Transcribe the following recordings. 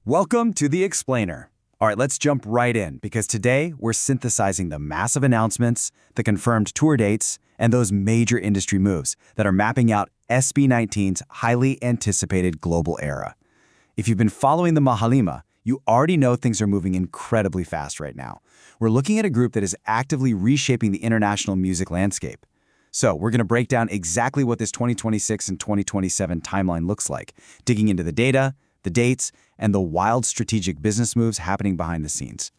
Welcome to The Explainer. All right, let's jump right in because today we're synthesizing the massive announcements, the confirmed tour dates, and those major industry moves that are mapping out SB19's highly anticipated global era. If you've been following the Mahalima, you already know things are moving incredibly fast right now. We're looking at a group that is actively reshaping the international music landscape. So we're going to break down exactly what this 2026 and 2027 timeline looks like, digging into the data, the dates, and the wild strategic business moves happening behind the scenes.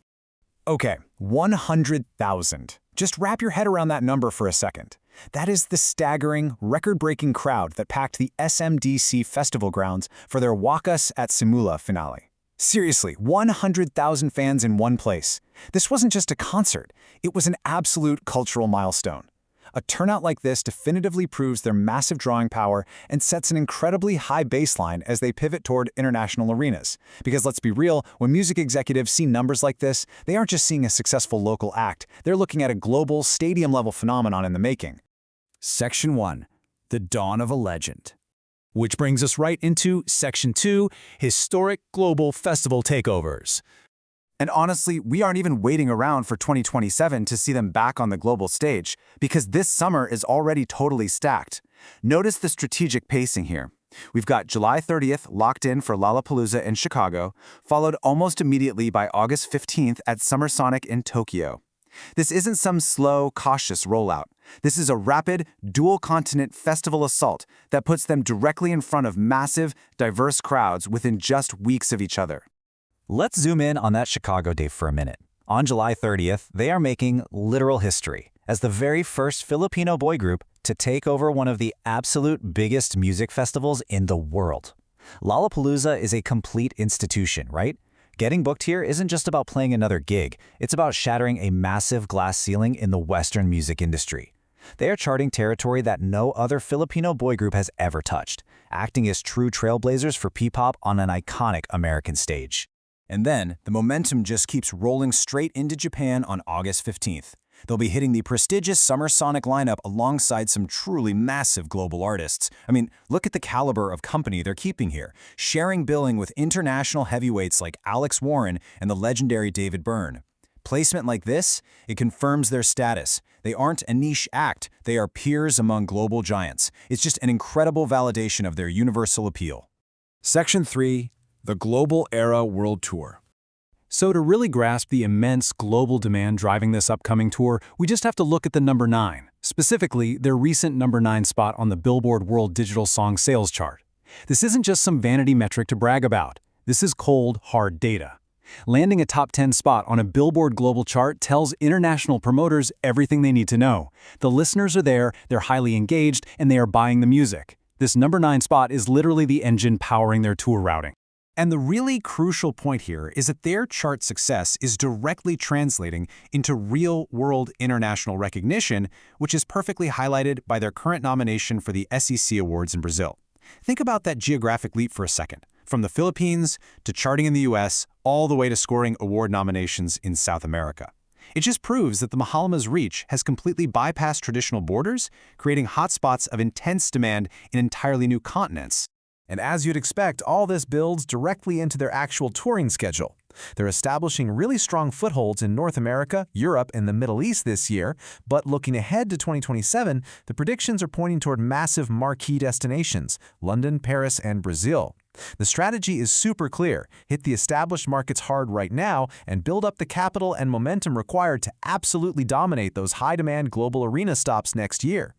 Okay, 100,000. Just wrap your head around that number for a second. That is the staggering, record-breaking crowd that packed the SMDC festival grounds for their Wakas at Simula Finale. Seriously, 100,000 fans in one place. This wasn't just a concert, it was an absolute cultural milestone. A turnout like this definitively proves their massive drawing power and sets an incredibly high baseline as they pivot toward international arenas. Because let's be real, when music executives see numbers like this, they aren't just seeing a successful local act, they're looking at a global, stadium-level phenomenon in the making. Section 1. The Dawn of a Legend. Which brings us right into Section 2, Historic Global Festival Takeovers. And honestly, we aren't even waiting around for 2027 to see them back on the global stage, because this summer is already totally stacked. Notice the strategic pacing here. We've got July 30th locked in for Lollapalooza in Chicago, followed almost immediately by August 15th at Summer Sonic in Tokyo. This isn't some slow, cautious rollout. This is a rapid, dual-continent festival assault that puts them directly in front of massive, diverse crowds within just weeks of each other. Let's zoom in on that Chicago date for a minute. On July 30th, they are making literal history as the very first Filipino boy group to take over one of the absolute biggest music festivals in the world. Lollapalooza is a complete institution, right? Getting booked here isn't just about playing another gig, it's about shattering a massive glass ceiling in the Western music industry. They are charting territory that no other Filipino boy group has ever touched, acting as true trailblazers for P-pop on an iconic American stage. And then, the momentum just keeps rolling straight into Japan on August 15th. They'll be hitting the prestigious Summer Sonic lineup alongside some truly massive global artists. I mean, look at the caliber of company they're keeping here, sharing billing with international heavyweights like Alex Warren and the legendary David Byrne. Placement like this, it confirms their status. They aren't a niche act, they are peers among global giants. It's just an incredible validation of their universal appeal. Section 3. The Global Era World Tour. So to really grasp the immense global demand driving this upcoming tour, we just have to look at the number 9, specifically their recent number 9 spot on the Billboard World Digital Song Sales Chart. This isn't just some vanity metric to brag about. This is cold, hard data. Landing a top 10 spot on a Billboard global chart tells international promoters everything they need to know. The listeners are there, they're highly engaged, and they are buying the music. This number 9 spot is literally the engine powering their tour routing. And the really crucial point here is that their chart success is directly translating into real-world international recognition, which is perfectly highlighted by their current nomination for the SEC Awards in Brazil. Think about that geographic leap for a second, from the Philippines to charting in the US, all the way to scoring award nominations in South America. It just proves that the Mahalima's reach has completely bypassed traditional borders, creating hotspots of intense demand in entirely new continents. And as you'd expect, all this builds directly into their actual touring schedule. They're establishing really strong footholds in North America, Europe, and the Middle East this year, but looking ahead to 2027, the predictions are pointing toward massive marquee destinations, London, Paris, and Brazil. The strategy is super clear: hit the established markets hard right now and build up the capital and momentum required to absolutely dominate those high-demand global arena stops next year.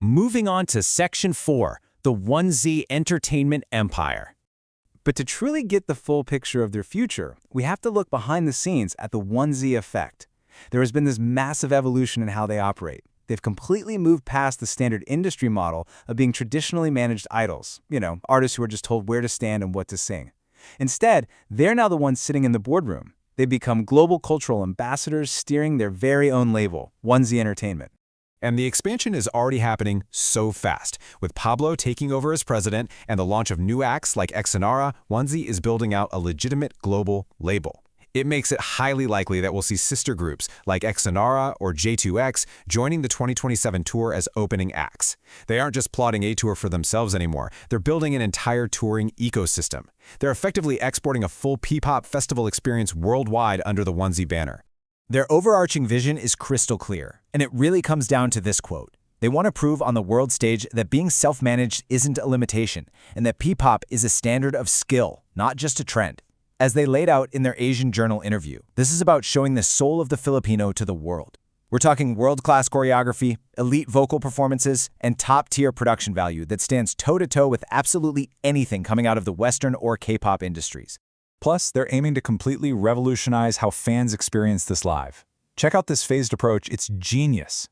Moving on to Section 4. The 1Z Entertainment Empire. But to truly get the full picture of their future, we have to look behind the scenes at the 1Z effect. There has been this massive evolution in how they operate. They've completely moved past the standard industry model of being traditionally managed idols, artists who are just told where to stand and what to sing. Instead, they're now the ones sitting in the boardroom. They become global cultural ambassadors steering their very own label, 1Z Entertainment. And the expansion is already happening so fast. With Pablo taking over as president and the launch of new acts like Xonara, 1Z is building out a legitimate global label. It makes it highly likely that we'll see sister groups like Xonara or J2X joining the 2027 tour as opening acts. They aren't just plotting a tour for themselves anymore, they're building an entire touring ecosystem. They're effectively exporting a full P-pop festival experience worldwide under the Onesie banner. Their overarching vision is crystal clear, and it really comes down to this quote. They want to prove on the world stage that being self-managed isn't a limitation, and that P-pop is a standard of skill, not just a trend. As they laid out in their Asian Journal interview, this is about showing the soul of the Filipino to the world. We're talking world-class choreography, elite vocal performances, and top-tier production value that stands toe-to-toe with absolutely anything coming out of the Western or K-pop industries. Plus, they're aiming to completely revolutionize how fans experience this live. Check out this phased approach, it's genius.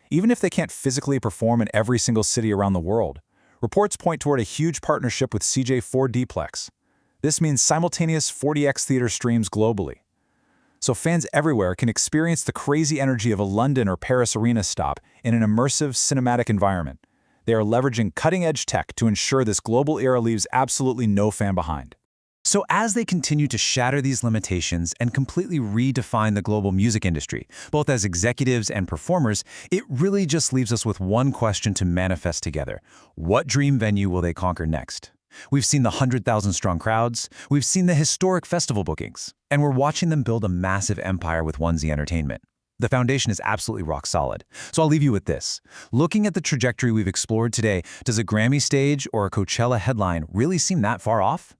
Even if they can't physically perform in every single city around the world, reports point toward a huge partnership with CJ4Dplex. This means simultaneous 40x theater streams globally. So fans everywhere can experience the crazy energy of a London or Paris arena stop in an immersive cinematic environment. They are leveraging cutting-edge tech to ensure this global era leaves absolutely no fan behind. So as they continue to shatter these limitations and completely redefine the global music industry, both as executives and performers, it really just leaves us with one question to manifest together. What dream venue will they conquer next? We've seen the 100,000-strong crowds, we've seen the historic festival bookings, and we're watching them build a massive empire with Onesie Entertainment. The foundation is absolutely rock solid. So I'll leave you with this. Looking at the trajectory we've explored today, does a Grammy stage or a Coachella headline really seem that far off?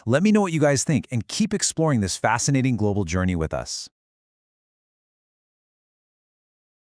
Let me know what you guys think and keep exploring this fascinating global journey with us.